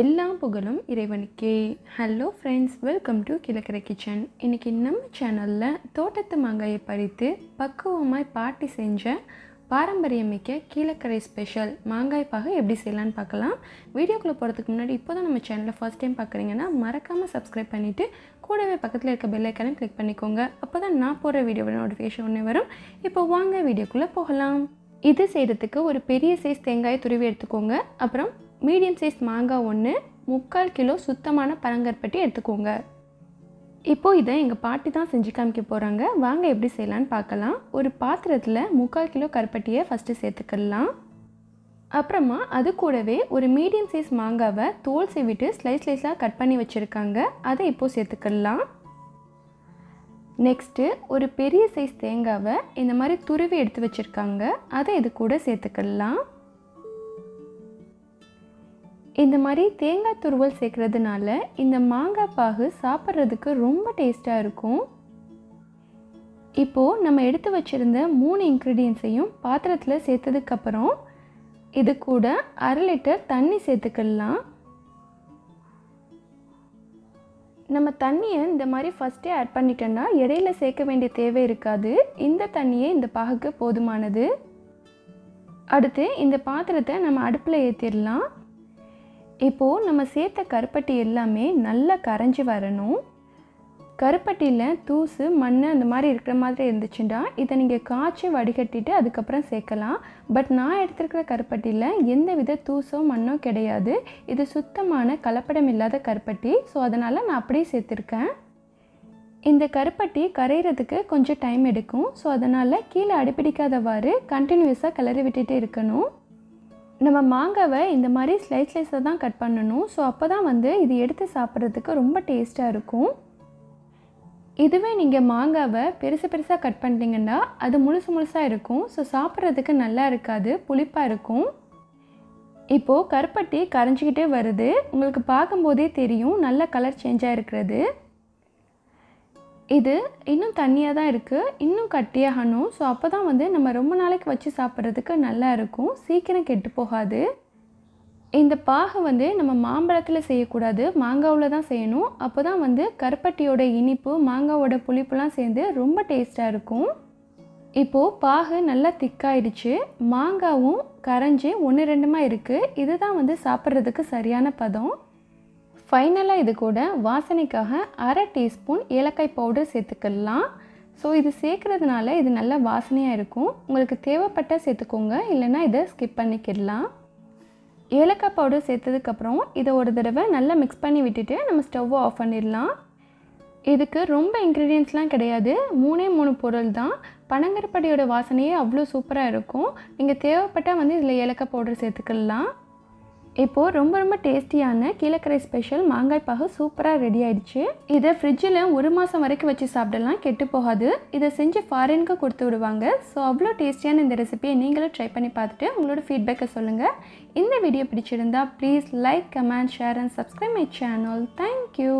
எல்லாம் புகழும் இறைவனுக்கே. Hello friends, welcome to Kilakarai kitchen. இன்றைக்கி நம்ம சேனலில் தோட்டத்து மாங்காயை பறித்து பக்குவமாய் பாட்டி செஞ்ச பாரம்பரியமிக்க கீழக்கரை ஸ்பெஷல் மாங்காய் பாகு எப்படி செய்யலான்னு பார்க்கலாம். வீடியோக்குள்ளே போகிறதுக்கு முன்னாடி இப்போ தான் நம்ம சேனலை ஃபர்ஸ்ட் டைம் பார்க்குறீங்கன்னா மறக்காமல் சப்ஸ்கிரைப் பண்ணிவிட்டு கூடவே பக்கத்தில் இருக்க பெல் ஐக்கானை கிளிக் பண்ணிக்கோங்க. அப்போ தான் நான் போகிற வீடியோவோட நோட்டிஃபிகேஷன் ஒன்று வரும். இப்போ வாங்க வீடியோக்குள்ளே போகலாம். இது செய்கிறதுக்கு ஒரு பெரிய சைஸ் தேங்காயை துருவி எடுத்துக்கோங்க. அப்புறம் மீடியம் சைஸ் மாங்காய் 1, 3/4 கிலோ சுத்தமான பனங்கற்பட்டி எடுத்துக்கோங்க. இப்போது இதை எங்கள் பாட்டி தான் செஞ்சு காமிக்க போகிறாங்க. வாங்க எப்படி செய்யலான்னு பார்க்கலாம். ஒரு பாத்திரத்தில் 3/4 கிலோ கருப்பட்டியை ஃபஸ்ட்டு சேர்த்துக்கலாம். அப்புறமா அது கூடவே ஒரு மீடியம் சைஸ் மாங்காவை தோல் சீவிட்டு ஸ்லைஸாக கட் பண்ணி வச்சுருக்காங்க. அதை இப்போது சேர்த்துக்கலாம். நெக்ஸ்ட்டு ஒரு பெரிய சைஸ் தேங்காவை இந்த மாதிரி துருவி எடுத்து வச்சுருக்காங்க. அதை இது கூட சேர்த்துக்கலாம். இந்த மாதிரி தேங்காய் துருவல் சேர்க்குறதுனால இந்த மாங்காய் பாகு சாப்பிட்றதுக்கு ரொம்ப டேஸ்ட்டாக இருக்கும். இப்போது நம்ம எடுத்து வச்சுருந்த 3 இன்க்ரீடியன்ஸையும் பாத்திரத்தில் சேர்த்ததுக்கப்புறம் இது கூட 1/2 லிட்டர் தண்ணி சேர்த்துக்கலாம். நம்ம தண்ணியை இந்த மாதிரி ஃபஸ்ட்டே ஆட் பண்ணிட்டோன்னா இடையில சேர்க்க வேண்டிய தேவை இருக்காது. இந்த தண்ணியே இந்த பாகுக்கு போதுமானது. அடுத்து இந்த பாத்திரத்தை நம்ம அடுப்பில் ஏற்றிடலாம். இப்போது நம்ம சேர்த்த கருப்பட்டி எல்லாமே நல்லா கரைஞ்சி வரணும். கருப்பட்டியில் தூசு மண் அந்த மாதிரி இருக்கிற மாதிரி இருந்துச்சுன்னா இதை நீங்கள் காய்ச்சி வடிகட்டிட்டு அதுக்கப்புறம் சேர்க்கலாம். பட் நான் எடுத்துருக்கிற கருப்பட்டியில் எந்த வித தூசோ மண்ணோ கிடையாது. இது சுத்தமான கலப்படம் இல்லாத கருப்பட்டி. ஸோ அதனால் நான் அப்படியே சேர்த்துருக்கேன். இந்த கருப்பட்டி கரைகிறதுக்கு கொஞ்சம் டைம் எடுக்கும். ஸோ அதனால் கீழே அடிப்பிடிக்காதவாறு கண்டினியூஸாக கிளறி விட்டுட்டே இருக்கணும். நம்ம மாங்காவை இந்த மாதிரி ஸ்லைஸாக தான் கட் பண்ணணும். ஸோ அப்போ தான் இது எடுத்து சாப்பிட்றதுக்கு ரொம்ப டேஸ்ட்டாக இருக்கும். இதுவே நீங்கள் மாங்காவை பெருசாக கட் பண்ணிட்டீங்கன்னா அது முழுசாக இருக்கும். ஸோ சாப்பிட்றதுக்கு நல்லா இருக்காது, புளிப்பாக இருக்கும். இப்போது கருப்பட்டி கரைஞ்சிக்கிட்டே வருது. உங்களுக்கு பார்க்கும்போதே தெரியும் நல்ல கலர் சேஞ்சாக இருக்கிறது. இது இன்னும் தண்ணியாக தான் இருக்குது, இன்னும் கட்டியாகணும். ஸோ அப்போ தான் நம்ம ரொம்ப நாளைக்கு வச்சு சாப்பிட்றதுக்கு நல்லா இருக்கும், சீக்கிரம் கெட்டு போகாது. இந்த பாகு நம்ம மாம்பழத்தில் செய்யக்கூடாது, மாங்காவில் தான் செய்யணும். அப்போ தான் கருப்பட்டியோட இனிப்பு மாங்காவோட புளிப்புலாம் சேர்ந்து ரொம்ப டேஸ்ட்டாக இருக்கும். இப்போது பாகு நல்லா திக்காயிடுச்சு. மாங்காவும் கரைஞ்சி 1-2 இருக்குது. இதுதான் சாப்பிட்றதுக்கு சரியான பதம். ஃபைனலாக இது கூட வாசனைக்காக 1/2 டீஸ்பூன் ஏலக்காய் பவுடர் சேர்த்துக்கலாம். ஸோ இது சேர்க்குறதுனால இது நல்ல வாசனையாக இருக்கும். உங்களுக்கு தேவைப்பட்டால் சேர்த்துக்கோங்க, இல்லைனா இதை ஸ்கிப் பண்ணிக்கிடலாம். ஏலக்காய் பவுடர் சேர்த்ததுக்கப்புறம் இதை ஒரு தடவை நல்லா மிக்ஸ் பண்ணி விட்டுட்டு நம்ம ஸ்டவ்வை ஆஃப் பண்ணிடலாம். இதுக்கு ரொம்ப இன்க்ரீடியன்ட்ஸ்லாம் கிடையாது, 3 பொருள் தான். பனங்கருப்பட்டியோட வாசனையே அவ்வளோ சூப்பராக இருக்கும். நீங்கள் தேவைப்பட்டால் இதில் ஏலக்காய் பவுடர் சேர்த்துக்கலாம். இப்போது ரொம்ப டேஸ்டியான கீழக்கரை ஸ்பெஷல் மாங்காய் பாகு சூப்பராக ரெடி ஆயிடுச்சு. இதை ஃப்ரிட்ஜில் 1 மாதம் வரைக்கும் வச்சு சாப்பிடலாம், கெட்டு போகாது. இதை செஞ்சு ஃபாரினுக்கு கொடுத்து விடுவாங்க. ஸோ அவ்வளோ டேஸ்டியான இந்த ரெசிபியை நீங்களும் ட்ரை பண்ணி பார்த்துட்டு உங்களோட ஃபீட்பேக்கை சொல்லுங்கள். இந்த வீடியோ பிடிச்சிருந்தா please like, comment, share and subscribe my channel. Thank you.